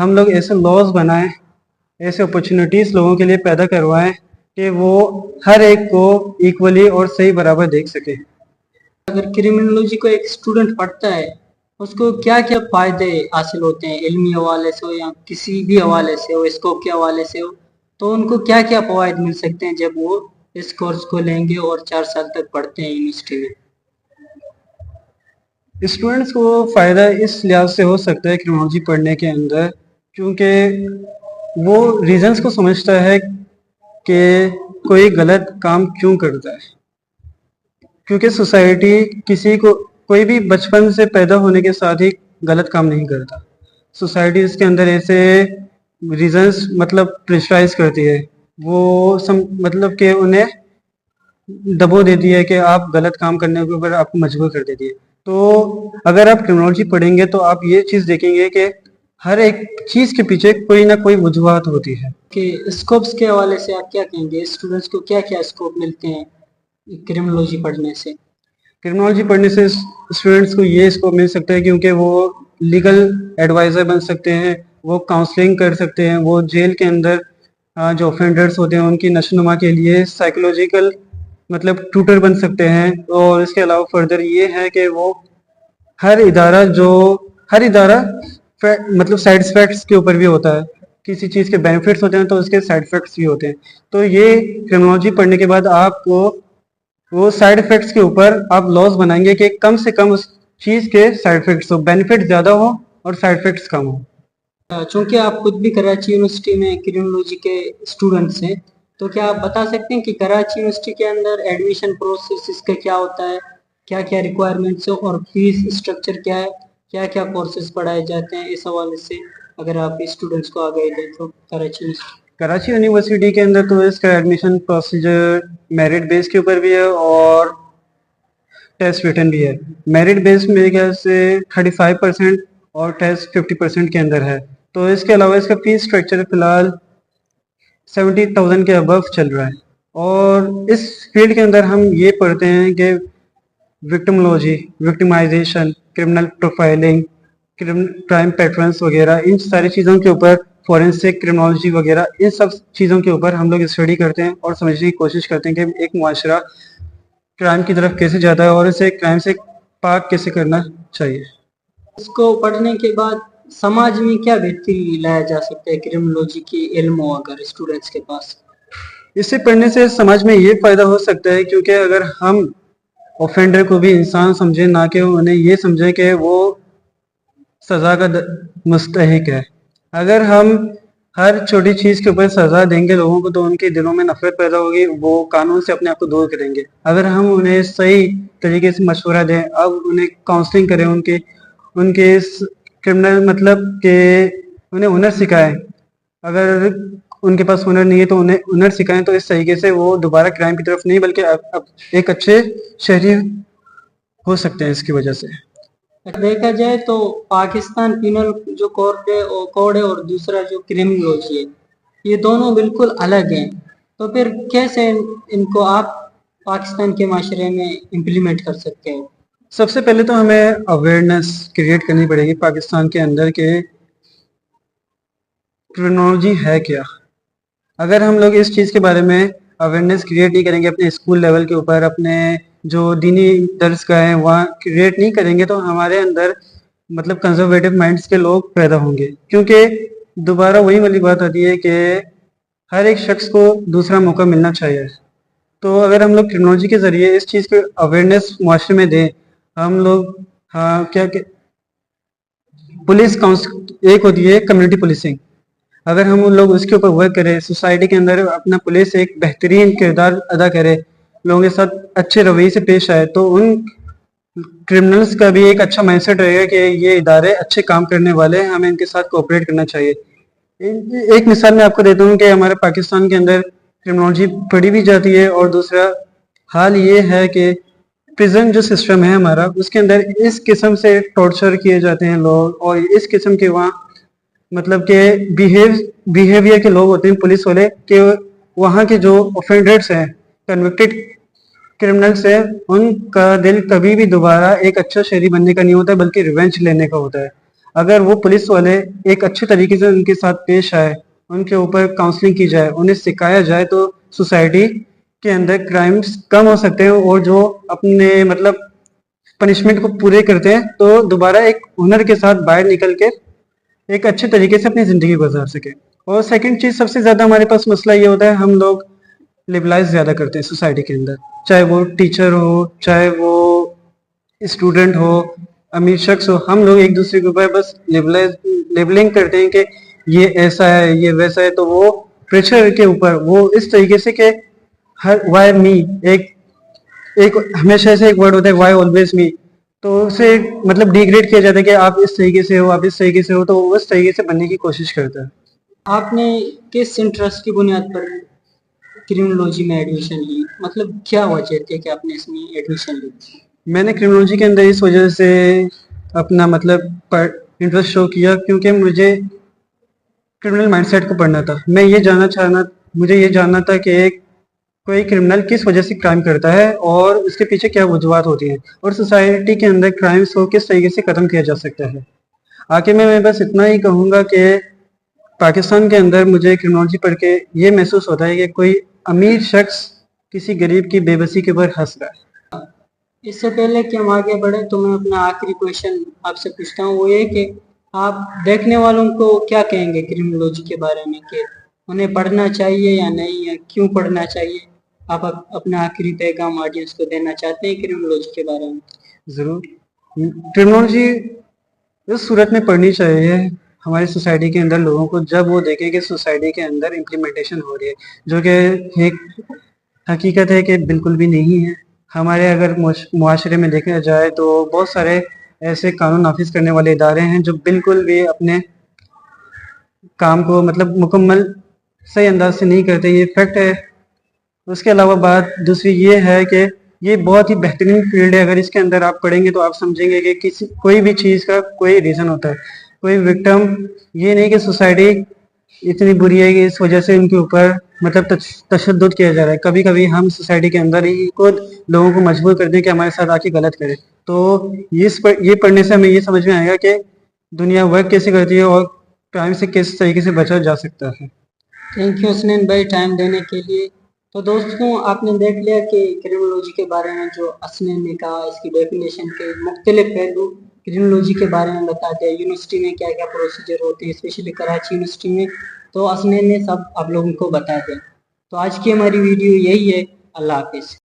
ہم لوگ ایسے لاز بنائیں, ایسے اپرچونیٹیز لوگوں کے لیے پیدا کروائیں کہ وہ ہر ایک کو ایکولی اور صحیح برابر دیکھ سکے. اگر کرمنالوجی کو ایک اسٹوڈنٹ پڑھتا ہے اس کو کیا کیا فائدے حاصل ہوتے ہیں, علمی حوالے سے ہو یا کسی بھی حوالے سے ہو, اسکوپ کے حوالے سے ہو, تو ان کو کیا کیا فوائد مل سکتے ہیں جب وہ اس کورس کو لیں گے اور 4 سال تک پڑھتے ہیں یونیورسٹی میں؟ اسٹوڈنٹس کو فائدہ اس لحاظ سے ہو سکتا ہے کرمنالوجی پڑھنے کے اندر, کیونکہ وہ ریزنس کو سمجھتا ہے کہ کوئی غلط کام کیوں کرتا ہے. کیونکہ سوسائٹی کسی کو, کوئی بھی بچپن سے پیدا ہونے کے ساتھ ہی غلط کام نہیں کرتا. سوسائٹی اس کے اندر ایسے ریزنس مطلب پریشرائز کرتی ہے, وہ مطلب کہ انہیں دبو دیتی ہے کہ آپ غلط کام کرنے کے اوپر آپ کو مجبور کر دیتی ہے. تو اگر آپ کرمنالوجی پڑھیں گے تو آپ یہ چیز دیکھیں گے کہ ہر ایک چیز کے پیچھے کوئی نہ کوئی وجوہات ہوتی ہے. کہ اسکوپس کے حوالے سے آپ کیا کہیں گے, اسٹوڈنٹس کو کیا کیا اسکوپ ملتے ہیں کرمنالوجی پڑھنے سے؟ کرمنالوجی پڑھنے سے اسٹوڈنٹس کو یہ اسکوپ مل سکتا ہے کیونکہ وہ لیگل ایڈوائزر بن سکتے ہیں, وہ کاؤنسلنگ کر سکتے ہیں, وہ جیل کے اندر جو آفینڈرس ہوتے ہیں ان کی نشو نما کے لیے سائیکولوجیکل مطلب ٹیوٹر بن سکتے ہیں. اور اس کے علاوہ فردر یہ ہے کہ وہ ہر ادارہ مطلب سائڈ افیکٹس کے اوپر بھی ہوتا ہے, کسی چیز کے بینیفٹس ہوتے ہیں تو اس کے سائڈ افیکٹس بھی ہوتے ہیں. تو یہ کرمنالوجی پڑھنے کے بعد آپ کو وہ سائڈ افیکٹس کے اوپر آپ لاز بنائیں گے کہ کم سے کم اس چیز کے سائڈ افیکٹس ہو, بینیفٹ زیادہ ہو اور سائڈ افیکٹس کم ہو. چونکہ آپ خود بھی کراچی یونیورسٹی میں کرمنالوجی کے اسٹوڈنٹس ہیں, تو کیا آپ بتا سکتے ہیں کہ کراچی یونیورسٹی کے اندر ایڈمیشن پروسیس اس کا کیا ہوتا ہے, کیا کیا ریکوائرمنٹس ہے اور فیس اسٹرکچر کیا ہے, کیا کیا کورسز پڑھائے جاتے ہیں؟ اس حوالے سے اگر آپ اسٹوڈنٹس کو آگاہی دیں تو. کراچی یونیورسٹی کے اندر تو اس کا ایڈمیشن پروسیجر میرٹ بیس کے اوپر بھی ہے اور ٹیسٹ ریٹن بھی ہے. میرٹ بیس میرے خیال سے 35% اور ٹیسٹ 50% کے اندر ہے. تو اس کے علاوہ اس کا فیس اسٹرکچر فی الحال 70,000 کے ابو چل رہا ہے. اور اس فیلڈ کے اندر ہم یہ پڑھتے ہیں کہ victimology, victimization, criminal profiling, crime patterns وغیرہ, ان ساری چیزوں کے اوپر فورینسک کرمنالوجی وغیرہ, ان سب چیزوں کے اوپر ہم لوگ اسٹڈی کرتے ہیں اور سمجھنے کی کوشش کرتے ہیں کہ ایک معاشرہ کرائم کی طرف کیسے جاتا ہے اور اسے کرائم سے پاک کیسے کرنا چاہیے. اس کو پڑھنے کے بعد سماج میں کیا بہتری لایا جا سکتا ہے کرمنالوجی کی علم ہو اگر اسٹوڈنٹس کے پاس؟ اس سے پڑھنے سے سماج میں یہ فائدہ ہو سکتا ہے کیونکہ اگر ہم اوفینڈر کو بھی انسان سمجھیں, نہ کہ انہیں یہ سمجھیں کہ وہ سزا کا مستحق ہے. اگر ہم ہر چھوٹی چیز کے اوپر سزا دیں گے لوگوں کو تو ان کے دلوں میں نفرت پیدا ہوگی, وہ قانون سے اپنے آپ کو دور کریں گے. اگر ہم انہیں صحیح طریقے سے مشورہ دیں, اب انہیں کاؤنسلنگ کریں, ان کے کرمنل مطلب کہ انہیں ہنر سکھائیں, اگر ان کے پاس ہنر نہیں ہے تو انہیں ہنر سکھائیں, تو اس طریقے سے وہ دوبارہ کرائم کی طرف نہیں بلکہ ایک اچھے شہری ہو سکتے ہیں. اس کی وجہ سے دیکھا جائے تو پاکستان پینل جو کوڈ ہے اور دوسرا جو کرمنالوجی ہے, یہ دونوں بالکل الگ ہیں. تو پھر کیسے ان کو آپ پاکستان کے معاشرے میں امپلیمنٹ کر سکتے ہیں؟ سب سے پہلے تو ہمیں اویئرنیس کریٹ کرنی پڑے گی پاکستان کے اندر کہ کرمنالوجی ہے کیا. اگر ہم لوگ اس چیز کے بارے میں اویئرنیس کریٹ نہیں کریں گے اپنے اسکول لیول کے اوپر, اپنے جو دینی درس کا ہے وہاں کریٹ نہیں کریں گے, تو ہمارے اندر مطلب کنزرویٹو مائنڈس کے لوگ پیدا ہوں گے. کیونکہ دوبارہ وہی والی بات آتی ہے کہ ہر ایک شخص کو دوسرا موقع ملنا چاہیے. تو اگر ہم لوگ کرمنالوجی کے ذریعے اس چیز کو اویئرنیس معاشرے میں دیں, ہم لوگ کیا کہ پولیس ایک ہوتی ہے کمیونٹی پولیسنگ, اگر ہم لوگ اس کے اوپر ورک کریں, سوسائٹی کے اندر اپنا پولیس ایک بہترین کردار ادا کرے, لوگوں کے ساتھ اچھے رویے سے پیش آئے, تو ان کرمنلز کا بھی ایک اچھا مائنڈ سیٹ رہے گا کہ یہ ادارے اچھے کام کرنے والے ہیں, ہمیں ان کے ساتھ کوآپریٹ کرنا چاہیے. ایک مثال میں آپ کو دیتا ہوں کہ ہمارے پاکستان کے اندر کرمنالوجی پڑھی بھی جاتی ہے, اور دوسرا حال یہ ہے کہ پریزن جو سسٹم ہے ہمارا, اس کے اندر اس قسم سے ٹارچر کیے جاتے ہیں لوگ, اور اس قسم کے وہاں مطلب کہ بیہیویئر کے لوگ ہوتے ہیں پولیس والے, کہ وہاں کے جو اوفینڈرز ہیں, کنوکٹڈ کرمنلز ہیں, ان کا دل کبھی بھی دوبارہ ایک اچھا شہری بننے کا نہیں ہوتا ہے بلکہ ریونج لینے کا ہوتا ہے. اگر وہ پولیس والے ایک اچھے طریقے سے ان کے ساتھ پیش آئے, ان کے اوپر کاؤنسلنگ کی جائے, انہیں سکھایا جائے, تو سوسائٹی کے اندر کرائمز کم ہو سکتے ہیں, اور جو اپنے مطلب پنشمنٹ کو پورے کرتے ہیں تو دوبارہ ایک ہنر کے ساتھ باہر نکل کے ایک اچھے طریقے سے اپنی زندگی گزار سکے. اور سیکنڈ چیز, سب سے زیادہ ہمارے پاس مسئلہ یہ ہوتا ہے, ہم لوگ لبلائز زیادہ کرتے ہیں سوسائٹی کے اندر, چاہے وہ ٹیچر ہو, چاہے وہ اسٹوڈنٹ ہو, امیر شخص ہو, ہم لوگ ایک دوسرے کے اوپر بس لیبلنگ کرتے ہیں کہ یہ ایسا ہے, یہ ویسا ہے. تو وہ پریشر کے اوپر وہ اس طریقے سے کہ ہر وائی می, ایک ہمیشہ سے ایک ورڈ ہوتا ہے وائی آلویز می, تو اسے مطلب ڈیگریڈ کیا جاتا ہے کہ آپ اس طریقے سے ہو, آپ اس طریقے سے ہو, تو وہ اس طریقے سے بننے کی کوشش کرتا ہے. آپ نے کس انٹرسٹ کی بنیاد پر کرمنالوجی میں ایڈمیشن لی؟ مطلب کیا وجہ تھی کہ آپ نے اس میں ایڈمیشن لی؟ میں نے کرمنالوجی کے اندر اس وجہ سے اپنا مطلب انٹرسٹ شو کیا کیونکہ مجھے کرمنل مائنڈ سیٹ کو پڑھنا تھا. میں مجھے یہ جاننا تھا کہ کوئی کرمنل کس وجہ سے کرائم کرتا ہے اور اس کے پیچھے کیا وجوہات ہوتی ہیں, اور سوسائٹی کے اندر کرائمس کو کس طریقے سے ختم کیا جا سکتا ہے. آخر میں بس اتنا ہی کہوں گا کہ پاکستان کے اندر مجھے کرمنالوجی پڑھ کے یہ محسوس ہوتا ہے کہ کوئی امیر شخص کسی غریب کی بے بسی کے اوپر ہنس رہا ہے. اس سے پہلے کہ ہم آگے بڑھیں تو میں اپنا آخری کویشچن آپ سے پوچھتا ہوں, وہ یہ کہ آپ دیکھنے والوں کو کیا کہیں گے کرمنالوجی کے بارے میں, کہ انہیں پڑھنا چاہیے یا نہیں, یا کیوں پڑھنا چاہیے؟ آپ اپنا آخری پیغام آڈینس کو دینا چاہتے ہیں کرمنالوجی کے بارے میں؟ ضرور. کرمنالوجی اس صورت میں پڑھنی چاہیے ہماری سوسائٹی کے اندر لوگوں کو, جب وہ دیکھیں کہ سوسائٹی کے اندر امپلیمنٹیشن ہو رہی ہے, جو کہ ایک حقیقت ہے کہ بالکل بھی نہیں ہے. ہمارے اگر معاشرے میں دیکھا جائے تو بہت سارے ایسے قانون نافذ کرنے والے ادارے ہیں جو بالکل بھی اپنے کام کو مطلب مکمل صحیح انداز سے نہیں کرتے, یہ فیکٹ ہے. اس کے علاوہ بات دوسری یہ ہے کہ یہ بہت ہی بہترین فیلڈ ہے. اگر اس کے اندر آپ پڑھیں گے تو آپ سمجھیں گے کہ کوئی بھی چیز کا کوئی ریزن ہوتا ہے, کوئی وکٹم یہ نہیں کہ سوسائٹی اتنی بری ہے کہ اس وجہ سے ان کے اوپر مطلب تشدد کیا جا رہا ہے. کبھی کبھی ہم سوسائٹی کے اندر ہی خود لوگوں کو مجبور کر دیں کہ ہمارے ساتھ آ کے غلط کرے. تو یہ پڑھنے سے ہمیں یہ سمجھ میں آئے گا کہ دنیا ورک کیسے کرتی ہے اور کرائم سے کس طریقے سے بچا جا سکتا ہے. تھینک یو حسنین بھائی ٹائم دینے کے لیے. تو دوستوں, آپ نے دیکھ لیا کہ کرمنالوجی کے بارے میں جو حسنین نے کہا, اس کی ڈیفینیشن کے مختلف پہلو کرمنالوجی کے بارے میں بتا دیا, یونیورسٹی میں کیا کیا پروسیجر ہوتے ہیں, اسپیشلی کراچی یونیورسٹی میں, تو حسنین نے سب آپ لوگوں کو بتا دیا. تو آج کی ہماری ویڈیو یہی ہے. اللہ حافظ.